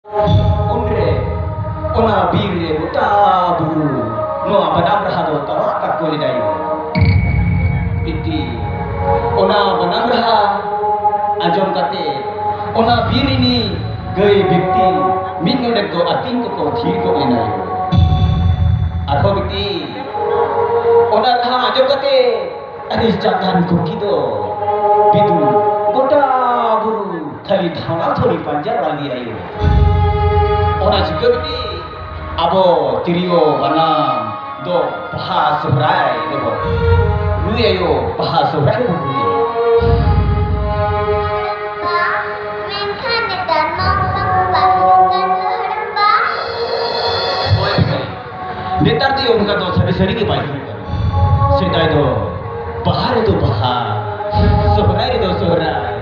Unre ona bire buta buru no abadam rahado tawa tak koli dayo iti ona banam raha ajom kate ona birini gai bikti minno dekto ating ko thir ko enayo atho bikti ona raha ajom kate anis jatan ko kido bidu gota buru thali dhanga thori panjar lagi ayo ona juga bikti abo tirio banam do baha sobrai debo lu ayo baha sobrai debo netar dia udah kata seri-seri ke baik sedai do bahar itu bahar sobrai itu sobrai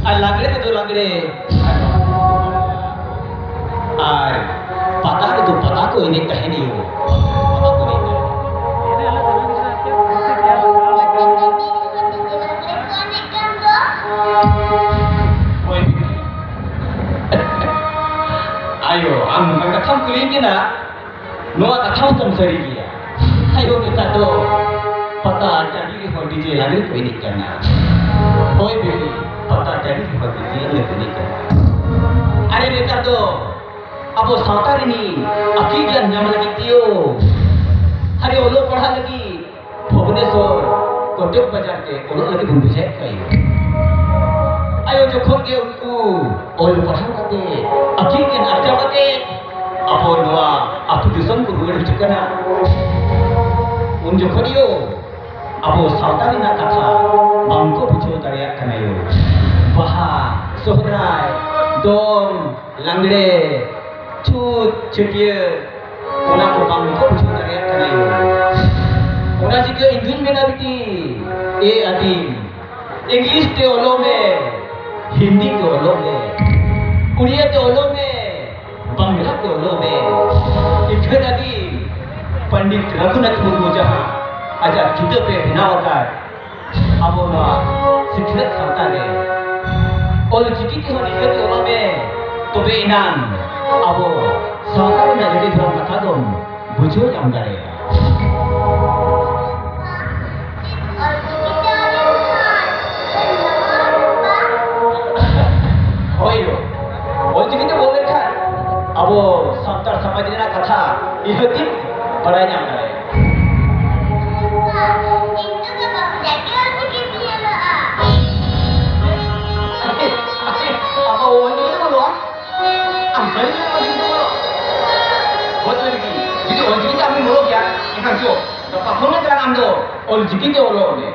alagre itu lagre ay patah itu patah ko ini kahani ho patah ko ini ayo ang katham kulingin na no katham tam sari gaya ayo kita to patah jadi ho dj lagi ko ini karna hoy beli patah jadi ho dj lagi ko ini karna are kita to abo sautar ini akidian nyam lagi tio hari olo पढ़ा lagi Bhubaneswar Kotak बाजार के olo lagi bundu saya kai ayo jokhon ke unku olo पढ़ा kate akidian arja kate abo noa atu disam ko ruwar chukana un jokhon yo abo sautar ina katha bangko bujo dariya kana yo baha sohrai dom langre cut cetia ona ko bangko bujo dariya kana yo ona jika indun menabiti e adim english te olo me hindi te olo me Odia ते ओलो में बंगला ते ओलो में इधर आदि पंडित रघुनाथ मुर्मू जहाँ आजा जुदे पे हिनावकार अब वो शिक्षित संता ने और जिकी की होनी है ते ओलो में तो बे इनाम अब वो सरकार ने जड़ी धर्म कथा दो बुझो जामदारे अब संतर समाज कथा इहती बड़ा नाम है अब वो नहीं बोलो हम सही में नहीं बोलो बहुत लड़की jadi orang kita ambil bolo ya ikan jo तो पापा ने कहा हम दो और जिकी के बोलो ने